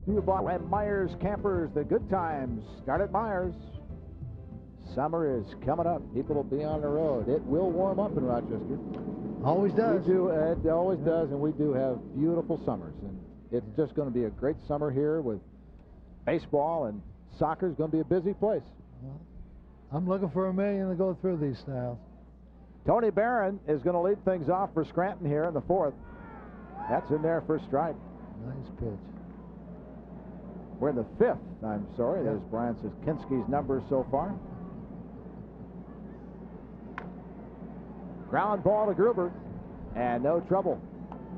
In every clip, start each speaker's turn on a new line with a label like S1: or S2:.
S1: to you by Myers Campers. The good times start at Myers. Summer is coming up. People will be on the road. It will warm up in Rochester.
S2: Always does.
S1: We do. It always does, and we do have beautiful summers. And it's just going to be a great summer here with baseball, and soccer is going to be a busy place.
S2: Well, I'm looking for $1 million to go through these styles.
S1: Tony Barron is going to lead things off for Scranton here in the fourth. That's in there for a strike.
S2: Nice pitch.
S1: We're in the fifth. I'm sorry. There's Brian Sakinski's numbers so far. Ground ball to Gruber, and no trouble.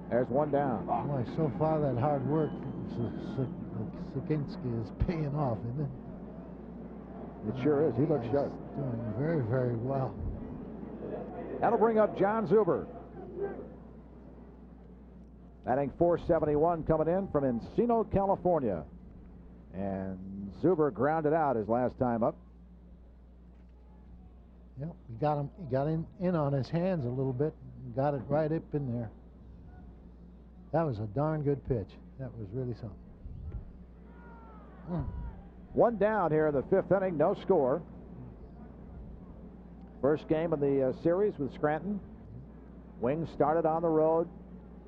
S1: There's one down.
S2: Boy, so far that hard work Sakinski is paying off, isn't it?
S1: It sure is. He looks sharp.
S2: Doing very, very well.
S1: That'll bring up John Zuber. Batting .471 coming in from Encino, California. And Zuber grounded out his last time up.
S2: Yep, he got in on his hands a little bit and got it right up in there. That was a darn good pitch. That was really something.
S1: One down here in the fifth inning, no score. First game of the series with Scranton. Wings started on the road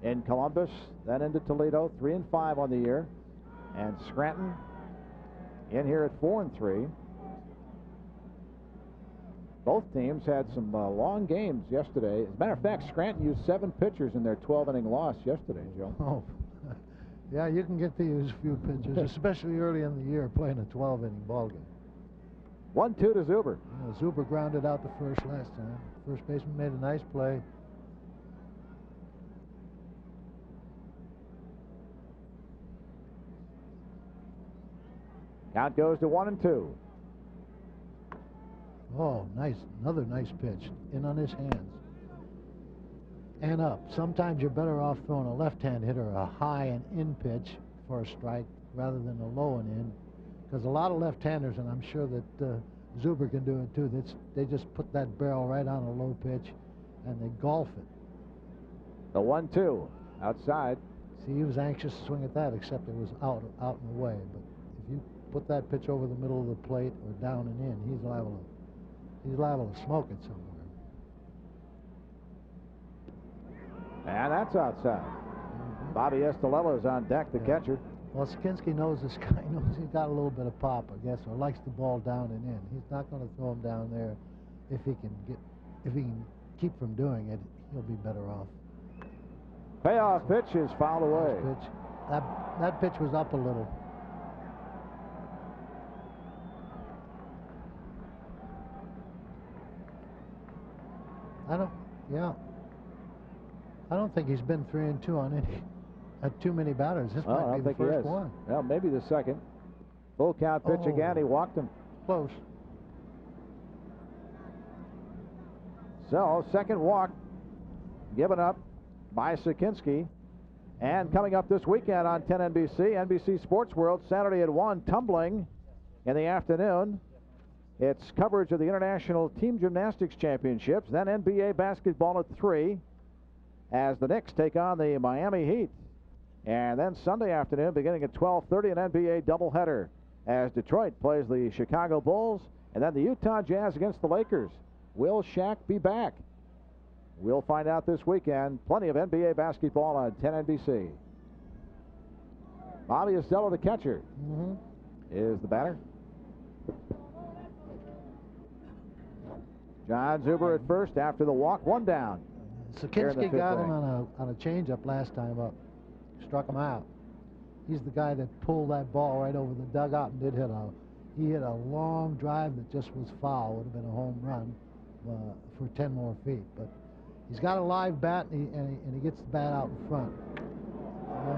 S1: in Columbus, then into Toledo, 3-5 on the year. And Scranton in here at 4-3. Both teams had some long games yesterday. As a matter of fact, Scranton used 7 pitchers in their 12-inning loss yesterday, Joe.
S2: Oh, yeah, you can get to use a few pitchers, especially early in the year playing a 12-inning ball game.
S1: 1-2 to Zuber.
S2: Zuber grounded out the first last time. First baseman made a nice play.
S1: Count goes to 1-2.
S2: Oh, nice. Another nice pitch. In on his hands. And up. Sometimes you're better off throwing a left-hand hitter a high and in pitch for a strike rather than a low and in. Because a lot of left-handers, and I'm sure that Zuber can do it too, they just put that barrel right on a low pitch and they golf it.
S1: The 1-2 outside.
S2: See, he was anxious to swing at that, except it was out and away. But if you put that pitch over the middle of the plate or down and in, he's liable to smoke it somewhere.
S1: And that's outside. Bobby Estolello's on deck, the catcher.
S2: Well, Sakinski knows this guy. Knows he's got a little bit of pop, I guess, or likes the ball down and in. He's not going to throw him down there. If he can keep from doing it, he'll be better off.
S1: Payoff pitch is fouled away.
S2: Pitch. That pitch was up a little. I don't think he's been 3-2 on any. Too many batters. This might be the first one.
S1: Well, maybe the second. Full count pitch again. He walked him.
S2: Close.
S1: So, second walk given up by Sakinski. And coming up this weekend on 10 NBC, NBC Sports World, Saturday at 1, tumbling in the afternoon. It's coverage of the International Team Gymnastics Championships, then NBA basketball at 3 as the Knicks take on the Miami Heat. And then Sunday afternoon, beginning at 12:30, an NBA doubleheader as Detroit plays the Chicago Bulls, and then the Utah Jazz against the Lakers. Will Shaq be back? We'll find out this weekend. Plenty of NBA basketball on 10 NBC. Bobby Estella, the catcher, is the batter. John Zuber at first after the walk, one down.
S2: Sakinski got him on a changeup last time up. Struck him out. He's the guy that pulled that ball right over the dugout and he hit a long drive that just was foul. Would have been a home run for 10 more feet. But he's got a live bat and he gets the bat out in front.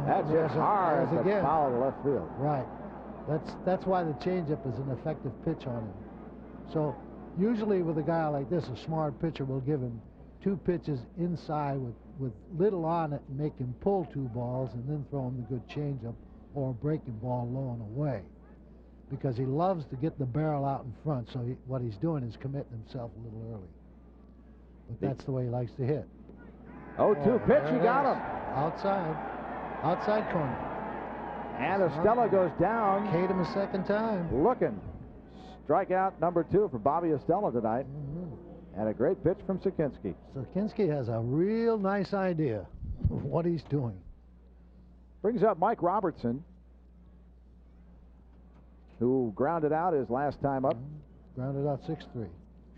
S1: That's just hard as a foul to left field.
S2: Right. That's why the changeup is an effective pitch on him. So usually with a guy like this, a smart pitcher will give him 2 pitches inside with little on it and make him pull 2 balls and then throw him the good changeup or a breaking ball low and away, because he loves to get the barrel out in front. So what he's doing is committing himself a little early. But that's the way he likes to hit.
S1: 0-2 pitch, he got him.
S2: Outside corner.
S1: And Estella goes down.
S2: K'd him a second time.
S1: Looking. Strikeout number 2 for Bobby Estella tonight. And a great pitch from Sakinski.
S2: Sakinski has a real nice idea of what he's doing.
S1: Brings up Mike Robertson, who grounded out his last time up.
S2: Grounded out 6-3.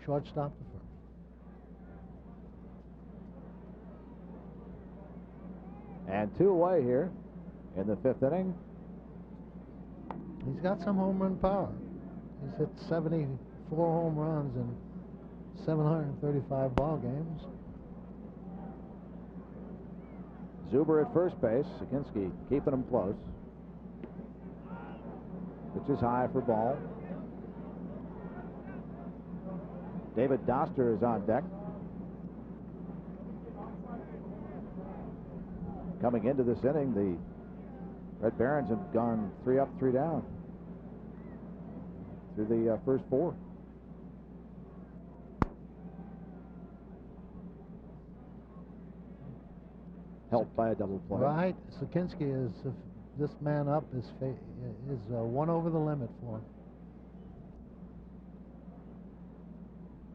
S2: Shortstop to first.
S1: And 2 away here in the 5th inning.
S2: He's got some home run power. He's hit 74 home runs in 735 ball games.
S1: Zuber at first base. Sakinski keeping him close. Pitch is high for ball. David Doster is on deck. Coming into this inning, the Red Barons have gone 3 up, 3 down through the first 4. Helped by a double play.
S2: Right. Sakinski is, if this man up is one over the limit for him.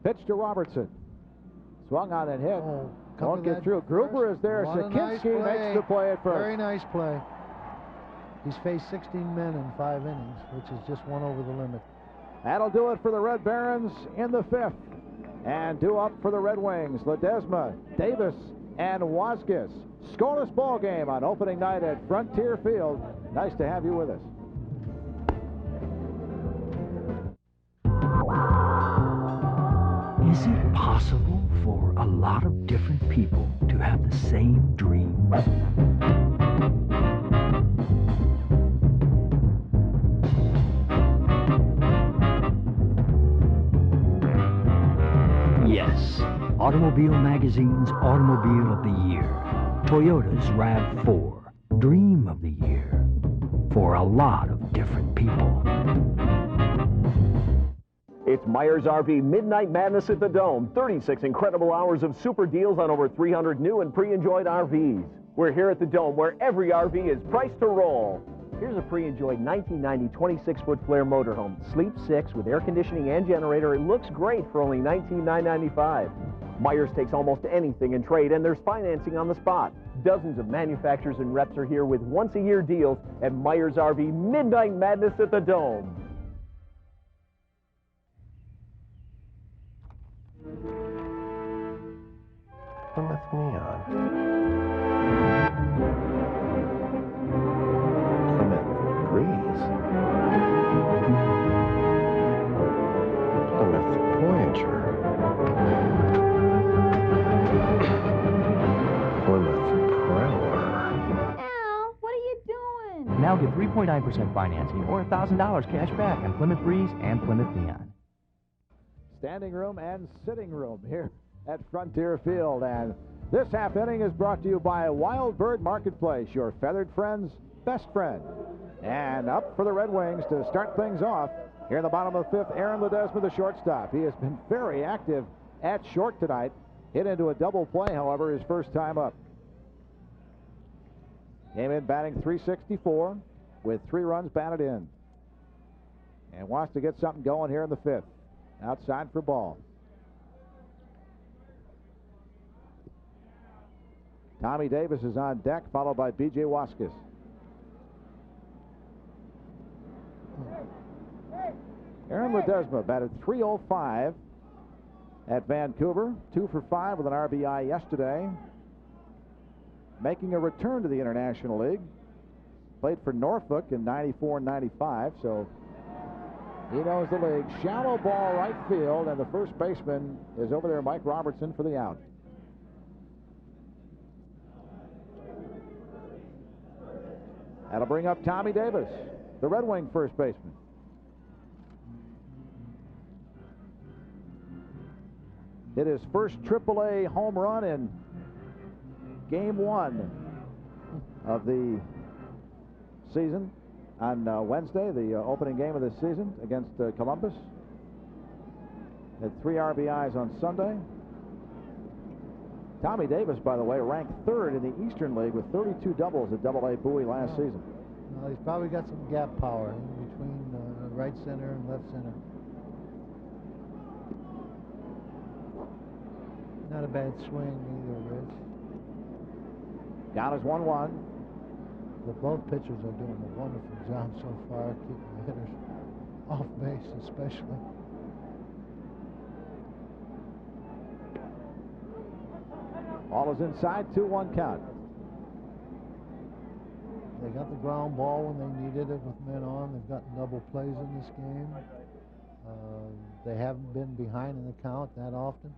S1: Pitch to Robertson. Swung on and hit.
S2: Oh,
S1: won't get through. Gruber is there. Sakinski makes the play at first.
S2: Very nice play. He's faced 16 men in 5 innings, which is just one over the limit.
S1: That'll do it for the Red Barons in the 5th. And 2 up for the Red Wings. Ledesma, Davis, and Waskus. Scoreless ball game on opening night at Frontier Field. Nice to have you with us.
S3: Is it possible for a lot of different people to have the same dream? Yes, Automobile Magazine's Automobile of the Year. Toyota's RAV4, Dream of the Year, for a lot of different people.
S4: It's Myers RV Midnight Madness at the Dome. 36 incredible hours of super deals on over 300 new and pre-enjoyed RVs. We're here at the Dome where every RV is priced to roll. Here's a pre-enjoyed 1990 26-foot Flair motorhome. Sleep 6 with air conditioning and generator. It looks great for only $19,995. Myers takes almost anything in trade, and there's financing on the spot. Dozens of manufacturers and reps are here with once-a-year deals at Myers RV Midnight Madness at the Dome.
S5: Plymouth Neon. Plymouth Breeze. Plymouth Voyager. Plymouth Prowler.
S6: Al, what are you doing?
S7: Now get 3.9% financing or $1,000 cash back on Plymouth Breeze and Plymouth Neon.
S1: Standing room and sitting room here at Frontier Field. And this half inning is brought to you by Wild Bird Marketplace, your feathered friend's best friend. And up for the Red Wings to start things off here in the bottom of the 5th, Aaron Ledesma, the shortstop. He has been very active at short tonight. Hit into a double play, however, his first time up. Came in batting .364 with 3 runs batted in. And wants to get something going here in the 5th. Outside for ball. Tommy Davis is on deck, followed by B.J. Waskus. Aaron Ledesma batted .305 at Vancouver. 2 for 5 with an RBI yesterday. Making a return to the International League. Played for Norfolk in '94 and '95, so he knows the league. Shallow ball right field, and the first baseman is over there, Mike Robertson, for the out. That'll bring up Tommy Davis, the Red Wing first baseman. Hit his first AAA home run in Game 1 of the season on Wednesday, the opening game of the season against Columbus. Had 3 RBIs on Sunday. Tommy Davis, by the way, ranked 3rd in the Eastern League with 32 doubles at AA Bowie last season.
S2: Well, he's probably got some gap power in between right center and left center. Not a bad swing either, Rich.
S1: Count is 1-1.
S2: But both pitchers are doing a wonderful job so far, keeping the hitters off base especially.
S1: Ball is inside, 2-1 count.
S2: They got the ground ball when they needed it with men on. They've gotten double plays in this game. They haven't been behind in the count that often.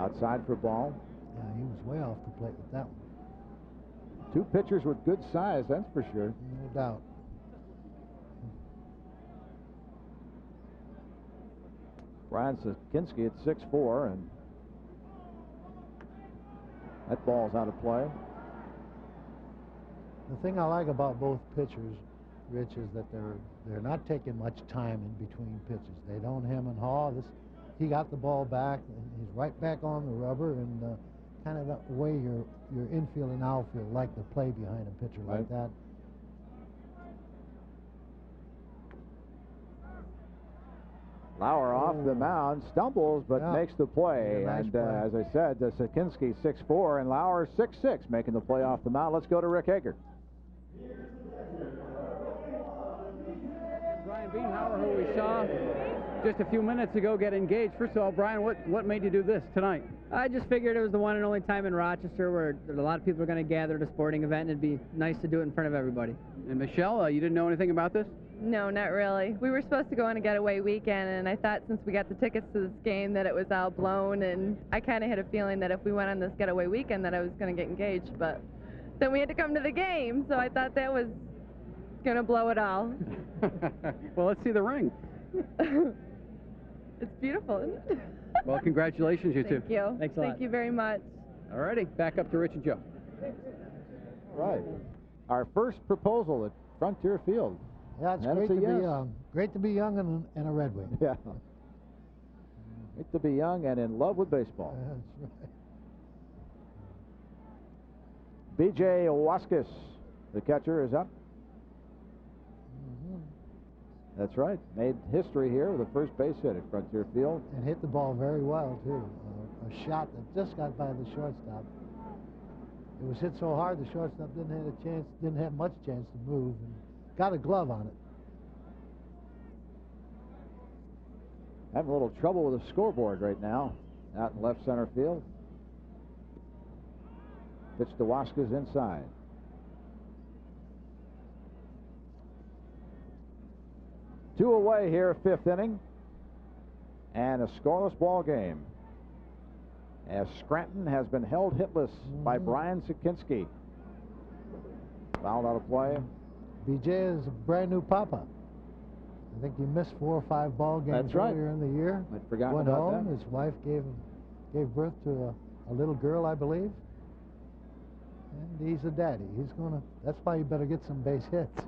S1: Outside for ball.
S2: Yeah, he was way off the plate with that one.
S1: Two pitchers with good size, that's for sure.
S2: No doubt.
S1: Brian Sakinski at 6'4", and that ball's out of play.
S2: The thing I like about both pitchers, Rich, is that they're not taking much time in between pitches. They don't hem and haw. He got the ball back, and he's right back on the rubber, and kind of the way your infield and outfield like to play behind a pitcher like that.
S1: Lauer off the mound, stumbles, but makes the play.
S2: Nice
S1: And
S2: play.
S1: as I said, Sakinski 6'4", and Lauer 6'6", making the play off the mound. Let's go to Rick Hager.
S8: Brian Bienhauer, who we saw just a few minutes ago get engaged. First of all, Brian, what made you do this tonight?
S9: I just figured it was the one and only time in Rochester where a lot of people are going to gather at a sporting event, and it'd be nice to do it in front of everybody.
S8: And Michelle, you didn't know anything about this?
S6: No, not really. We were supposed to go on a getaway weekend, and I thought since we got the tickets to this game that it was all blown, and I kind of had a feeling that if we went on this getaway weekend that I was going to get engaged, but then we had to come to the game, so I thought that was going to blow it all.
S8: Well, let's see the ring.
S6: It's beautiful, isn't it?
S8: Well, congratulations, you two.
S6: Thank you.
S9: Thanks a lot.
S6: Thank you very much.
S8: All righty, back up to Rich and Joe.
S1: Right. Our first proposal at Frontier Field.
S2: Yeah, it's
S1: That's
S2: great
S1: a
S2: to
S1: yes.
S2: be young. Great to be young and a Red Wing.
S1: Yeah. Great to be young and in love with baseball.
S2: That's right.
S1: B.J. Waskis, the catcher, is up. That's right. Made history here with a first base hit at Frontier Field.
S2: And hit the ball very well, too. A shot that just got by the shortstop. It was hit so hard the shortstop didn't have much chance to move, and got a glove on it.
S1: Having a little trouble with the scoreboard right now out in left center field. Pitch to Waskis inside. Two away here, fifth inning, and a scoreless ball game as Scranton has been held hitless by Brian Sakinski. Fouled out of play.
S2: BJ is a brand new papa. I think he missed 4 or 5 ball games
S1: That's right.
S2: earlier in the year.
S1: I'd forgotten
S2: Went
S1: about
S2: home.
S1: that.
S2: His wife gave birth to a little girl, I believe. And he's a daddy. That's why you better get some base hits.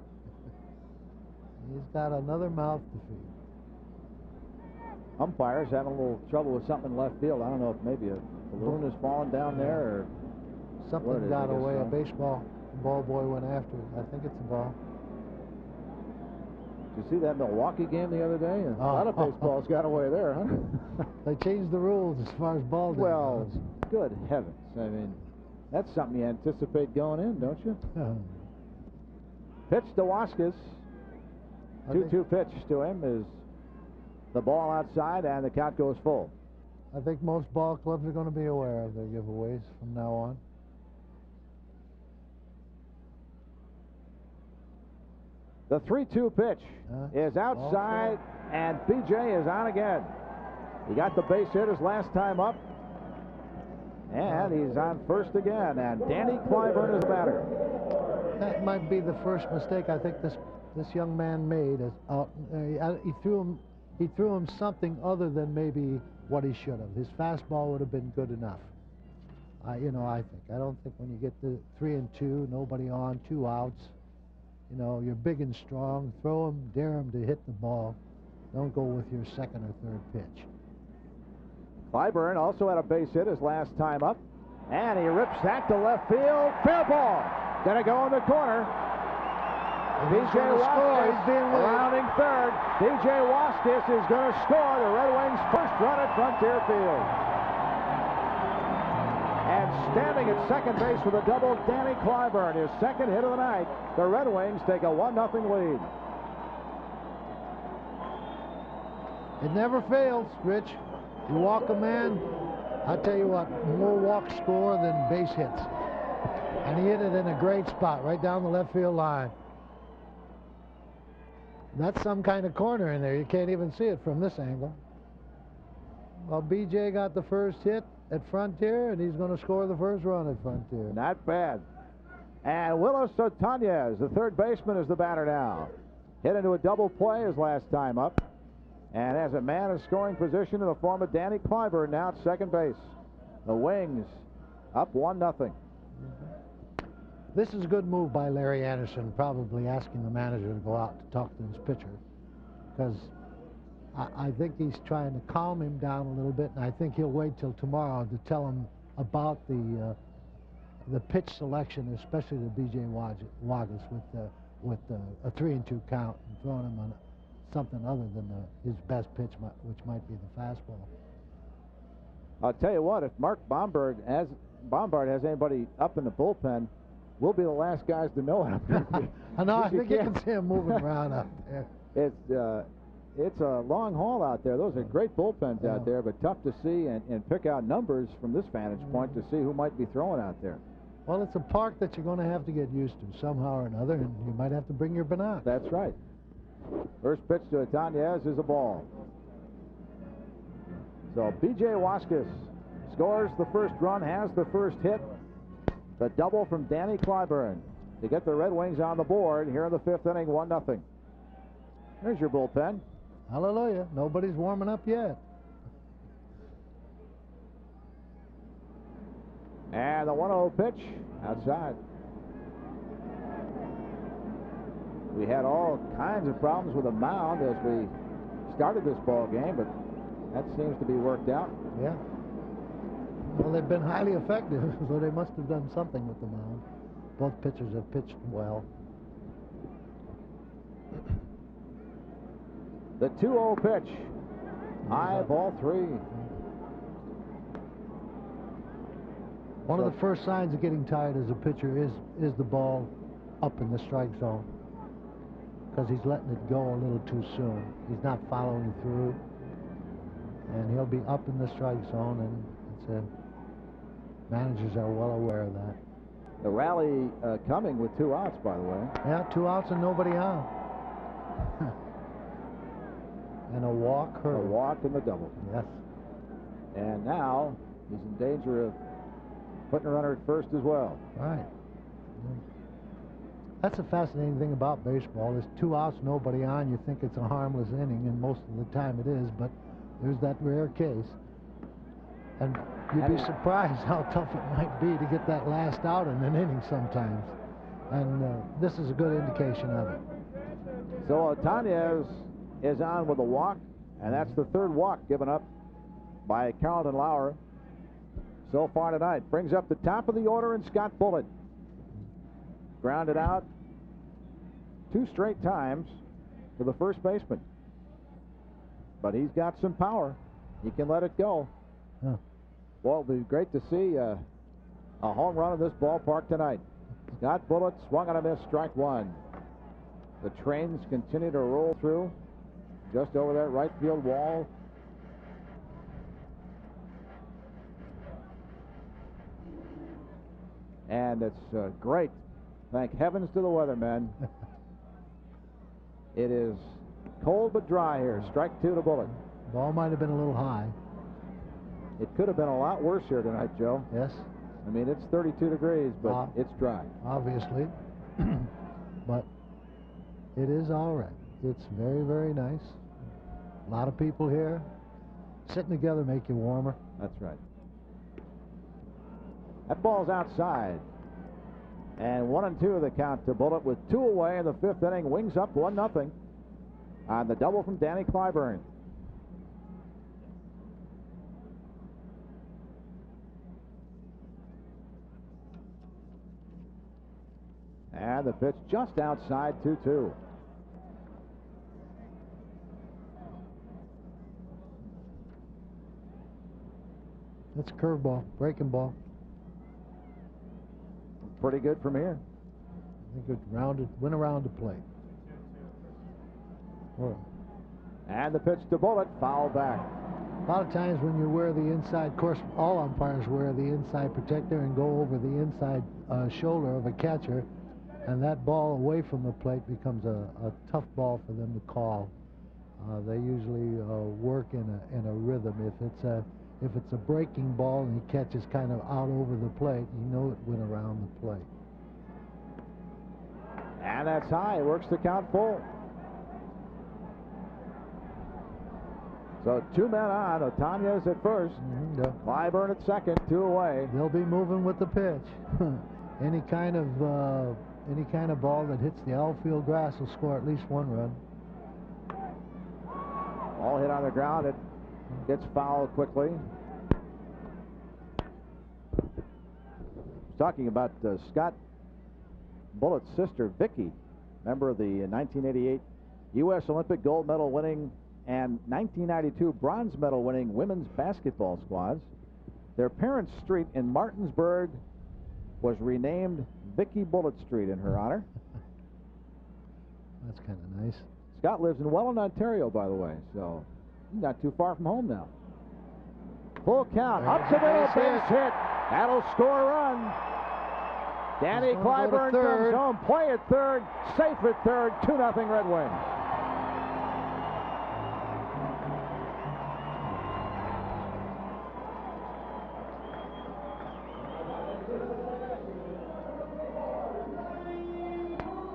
S2: He's got another mouth to feed.
S1: Umpires having a little trouble with something in left field. I don't know if maybe a balloon has fallen down there or
S2: Something
S1: what it is,
S2: got
S1: I guess
S2: away.
S1: so.
S2: A ball boy went after it. I think it's a ball.
S1: Did you see that Milwaukee game the other day? A lot of baseballs got away there, huh?
S2: They changed the rules as far as ball day
S1: Well,
S2: goes.
S1: good heavens. I mean, that's something you anticipate going in, don't you? Pitch to Waskis. 2-2 pitch to him is the ball outside, and the count goes full.
S2: I think most ball clubs are going to be aware of their giveaways from now on.
S1: The 3-2 pitch is outside, and BJ is on again. He got the base hit his last time up, and he's on first again, and Danny Clyburn is the batter.
S2: That might be the first mistake I think this young man made. He threw him something other than maybe what he should have. His fastball would have been good enough. I think. I don't think when you get the 3-2, nobody on, 2 outs, you're big and strong. Throw him, dare him to hit the ball. Don't go with your second or third pitch.
S1: Clyburn also had a base hit his last time up, and he rips that to left field. Fair ball. Gonna go in the corner. B.J.
S2: gonna score. He's
S1: Waskis
S2: being waved.
S1: rounding third. B.J. Waskis is going to score the Red Wings' first run at Frontier Field. And standing at second base with a double, Danny Clyburn, his second hit of the night. The Red Wings take a 1-0 lead.
S2: It never fails, Rich. You walk a man, I tell you what, more walks score than base hits. And he hit it in a great spot, right down the left field line. That's some kind of corner in there. You can't even see it from this angle. Well, BJ got the first hit at Frontier, and he's going to score the first run at Frontier.
S1: Not bad. And Willis Otanez, the third baseman, is the batter now. Hit into a double play his last time up. And has a man in scoring position in the form of Danny Clyburn now at second base. The Wings up 1-0.
S2: This is a good move by Larry Anderson, probably asking the manager to go out to talk to his pitcher, because I think he's trying to calm him down a little bit, and I think he'll wait till tomorrow to tell him about the pitch selection, especially to B.J. Wagas with a 3-2 count and throwing him on something other than his best pitch, which might be the fastball.
S1: I'll tell you what, if Mark Bombard has anybody up in the bullpen, we'll be the last guys to know it.
S2: I know. I think you can see him moving around out there.
S1: It's a long haul out there. Those are great bullpens out there, but tough to see and pick out numbers from this vantage point to see who might be throwing out there.
S2: Well, it's a park that you're going to have to get used to somehow or another, and you might have to bring your binocs.
S1: That's right. First pitch to Otanez is a ball. So B.J. Waskis scores the first run, has the first hit. The double from Danny Clyburn to get the Red Wings on the board here in the fifth inning, 1-0. There's your bullpen.
S2: Hallelujah. Nobody's warming up yet.
S1: And the 1-0 pitch outside. We had all kinds of problems with the mound as we started this ball game, but that seems to be worked out.
S2: Yeah. Well, they've been highly effective, so they must have done something with the mound. Both pitchers have pitched well.
S1: The 2-0 pitch. High, ball 3.
S2: One of the first signs of getting tired as a pitcher is the ball up in the strike zone, because he's letting it go a little too soon. He's not following through, and he'll be up in the strike zone, and managers are well aware of that.
S1: The rally coming with 2 outs, by the way.
S2: Yeah, 2 outs and nobody out. And a walk hurt.
S1: A walk and the double.
S2: Yes.
S1: And now he's in danger of putting a runner at first as well.
S2: Right. That's a fascinating thing about baseball. There's 2 outs, nobody on. You think it's a harmless inning, and most of the time it is, but there's that rare case. And you'd be surprised how tough it might be to get that last out in an inning sometimes. And this is a good indication of it.
S1: So Otanez is on with a walk, and that's the third walk given up by Carlton Lauer so far tonight. Brings up the top of the order in Scott Bullitt. Grounded out 2 straight times to the first baseman. But he's got some power. He can let it go.
S2: Huh.
S1: Well, it'll be great to see a home run in this ballpark tonight. Scott Bullitt swung on a miss, strike 1. The trains continue to roll through just over that right field wall. And it's great. Thank heavens to the weathermen. It is cold but dry here. Strike 2 to Bullitt.
S2: Ball might have been a little high.
S1: It could have been a lot worse here tonight, Joe.
S2: Yes.
S1: I mean, it's 32 degrees, but it's dry.
S2: Obviously. But it is all right. It's very, very nice. A lot of people here. Sitting together make you warmer.
S1: That's right. That ball's outside. And 1-2 the count to Bullitt with 2 away in the fifth inning. Wings up 1-0 on the double from Danny Clyburn. And the pitch just outside 2-2.
S2: That's a curveball, breaking ball.
S1: Pretty good from here.
S2: I think it went around the plate.
S1: And the pitch to Bullitt, foul back.
S2: A lot of times when you wear the inside, of course, all umpires wear the inside protector and go over the inside shoulder of a catcher, and that ball away from the plate becomes a tough ball for them to call. They usually work in a rhythm. If it's a breaking ball and he catches kind of out over the plate, you know it went around the plate.
S1: And that's high. Works the count full. So 2 men on. Otanez at first. Clyburn at second. 2 away.
S2: They'll be moving with the pitch. Any kind of ball that hits the outfield grass will score at least 1 run.
S1: All hit on the ground. It gets fouled quickly. Talking about Scott Bullitt's sister, Vicky, member of the 1988 U.S. Olympic gold medal winning and 1992 bronze medal winning women's basketball squads. Their parents' street in Martinsburg was renamed Vicky Bullitt Street in her honor.
S2: That's kind of nice.
S1: Scott lives in Welland, Ontario, by the way, so he's not too far from home now. Full count, up the middle, base hit. That'll score a run. Danny Clyburn comes home, play at third, safe at third, 2-0 Red Wings.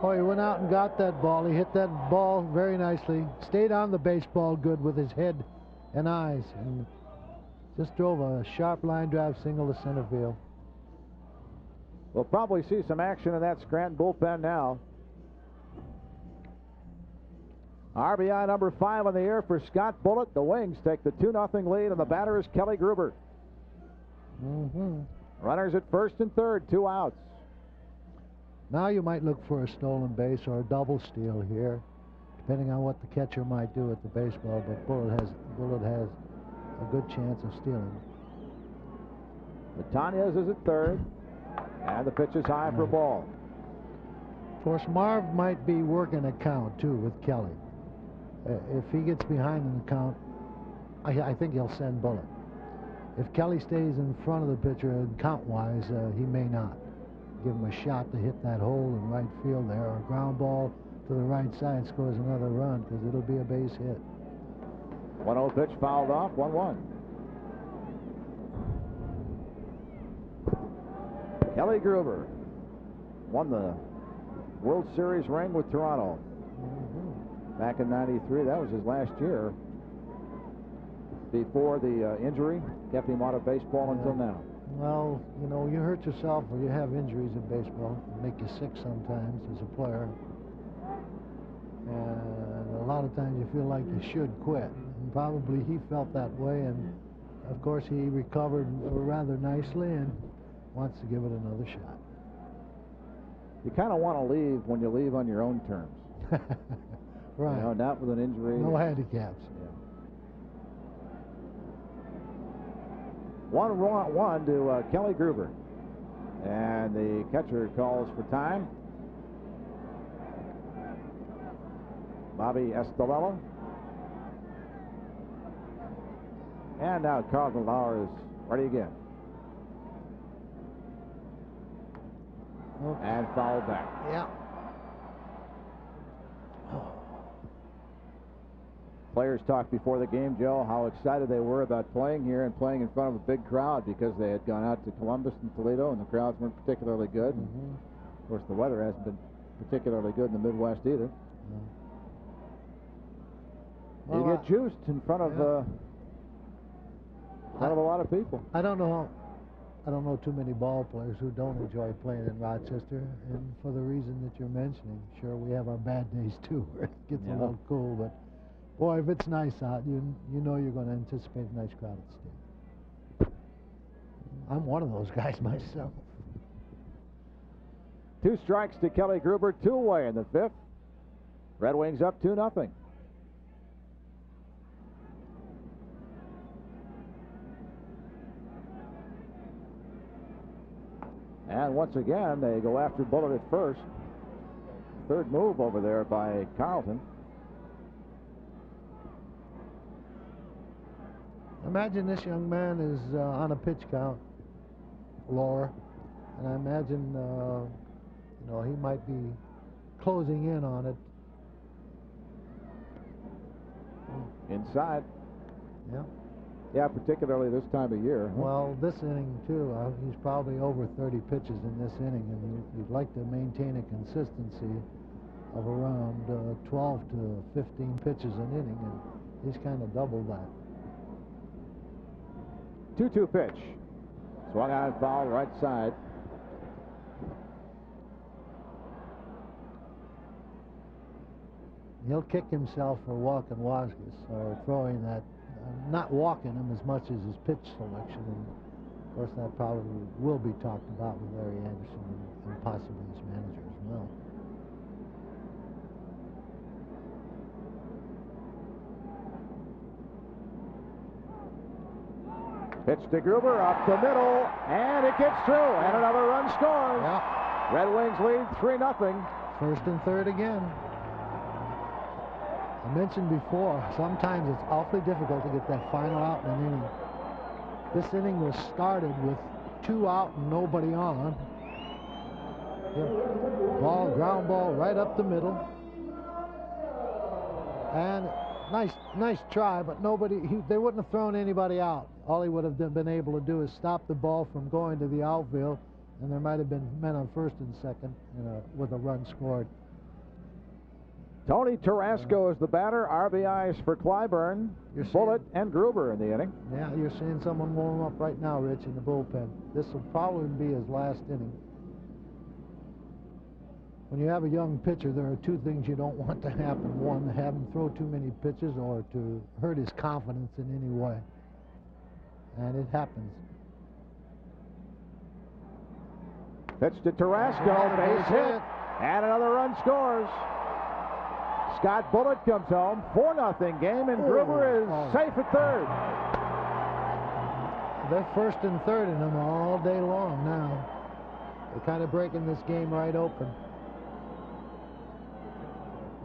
S2: Oh, he went out and got that ball. He hit that ball very nicely. Stayed on the baseball good with his head and eyes. And just drove a sharp line drive single to center field.
S1: We'll probably see some action in that Scranton bullpen now. RBI number 5 on the air for Scott Bullitt. The Wings take the 2-0 lead, and the batter is Kelly Gruber. Runners at first and third, 2 outs.
S2: Now you might look for a stolen base or a double steal here, depending on what the catcher might do at the baseball, but Bullitt has a good chance of stealing.
S1: Otanez is at third, and the pitch is high for ball.
S2: Of course, Marv might be working a count, too, with Kelly. If he gets behind in the count, I think he'll send Bullitt. If Kelly stays in front of the pitcher and count-wise, he may not. Give him a shot to hit that hole in right field there, or a ground ball to the right side scores another run, because it'll be a base hit.
S1: 1-0 pitch fouled off, 1-1. Kelly Gruber won the World Series ring with Toronto back in '93. That was his last year before the injury kept him out of baseball until now.
S2: Well, you know, you hurt yourself or you have injuries in baseball. They make you sick sometimes as a player. And a lot of times you feel like you should quit. And probably he felt that way. And, of course, he recovered rather nicely and wants to give it another shot.
S1: You kind of want to leave when you leave on your own terms.
S2: Right.
S1: You know, not with an injury.
S2: No handicaps.
S1: Yeah. 1-1 to Kelly Gruber. And the catcher calls for time. Bobby Estalella. And now Carlton Lauer is ready again. And foul back.
S2: Yeah.
S1: Players talked before the game, Joe, how excited they were about playing here and playing in front of a big crowd because they had gone out to Columbus and Toledo and the crowds weren't particularly good. Of course, the weather hasn't been particularly good in the Midwest either.
S2: Well,
S1: you get juiced in front of a lot of people.
S2: I don't know too many ball players who don't enjoy playing in Rochester, and for the reason that you're mentioning. Sure, we have our bad days too, where it gets a little cool, but boy, if it's nice out, you know you're going to anticipate a nice crowd at the stadium. I'm one of those guys myself.
S1: 2 strikes to Kelly Gruber, 2 away in the 5th. Red Wings up 2-0. And once again, they go after Bullitt at first. Third move over there by Carlton.
S2: Imagine this young man is on a pitch count, Lauer, and I imagine you know, he might be closing in on it.
S1: Inside.
S2: Yeah.
S1: Yeah, particularly this time of year.
S2: Well, this inning too, he's probably over 30 pitches in this inning, and you'd like to maintain a consistency of around 12 to 15 pitches an inning, and he's kind of doubled that.
S1: 2-2 pitch. Swung on and foul right side.
S2: He'll kick himself for walking Waskus, or throwing that, not walking him as much as his pitch selection. And of course, that probably will be talked about with Larry Anderson and possibly his manager as well.
S1: Pitch to Gruber, up the middle, and it gets through, and another run scores.
S2: Yeah.
S1: Red Wings lead 3-0.
S2: First and third again. I mentioned before, sometimes it's awfully difficult to get that final out in an inning. This inning was started with 2 out and nobody on. Ball, ground ball right up the middle. And nice try, but they wouldn't have thrown anybody out. All he would have been able to do is stop the ball from going to the outfield, and there might have been men on first and second with a run scored.
S1: Tony Tarasco is the batter. RBIs for Clyburn, Bullitt, and Gruber in the inning.
S2: Yeah, you're seeing someone warm up right now, Rich, in the bullpen. This will probably be his last inning. When you have a young pitcher, there are 2 things you don't want to happen. One, to have him throw too many pitches, or to hurt his confidence in any way. And it happens.
S1: Pitch to Tarasco, base hit, and another run scores. Scott Bullitt comes home, 4-0 game, and Gruber is safe at third.
S2: They're first and third in them all day long now. They're kind of breaking this game right open.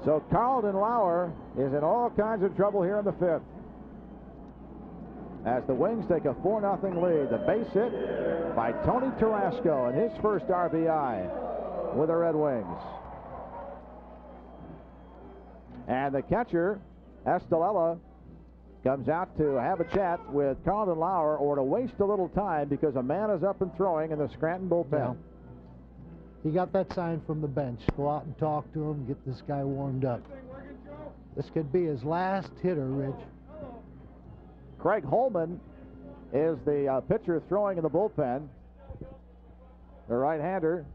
S1: So Carlton Lauer is in all kinds of trouble here in the 5th. As the Wings take a 4-0 lead. The base hit by Tony Tarasco and his first RBI with the Red Wings. And the catcher, Estelella, comes out to have a chat with Carlton Lauer, or to waste a little time because a man is up and throwing in the Scranton bullpen.
S2: Yeah. He got that sign from the bench. Go out and talk to him, get this guy warmed up. This could be his last hitter, Rich.
S1: Craig Holman is the pitcher throwing in the bullpen, the right-hander,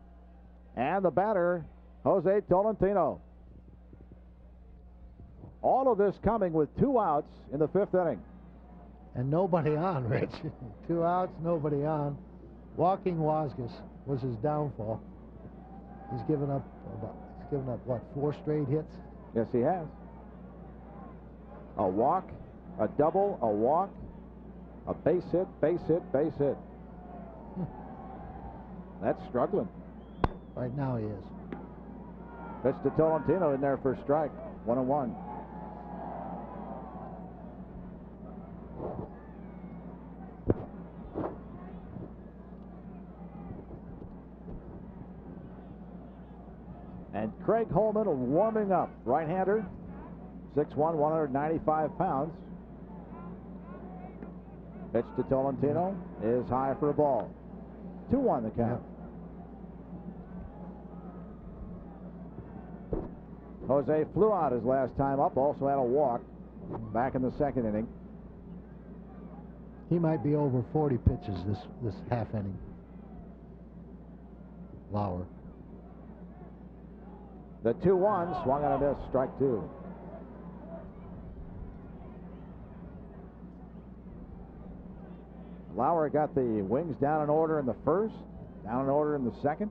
S1: and the batter, Jose Tolentino. All of this coming with 2 outs in the 5th inning.
S2: And nobody on, Rich. 2 outs, nobody on. Walking Waskus was his downfall. He's given up what, 4 straight hits?
S1: Yes, he has. A walk, a double, a walk, a base hit, base hit, base hit. That's struggling.
S2: Right now he is.
S1: Pitch to Tolentino in there for a strike. 1-1. And Craig Holman warming up. Right-hander, 6'1", 195 pounds. Pitch to Tolentino is high for a ball. 2-1 the count. Jose flew out his last time up, also had a walk back in the 2nd inning.
S2: He might be over 40 pitches this half inning. Lauer.
S1: The 2-1 swung on a miss, strike 2. Lauer got the Wings down in order in the 1st, down in order in the 2nd.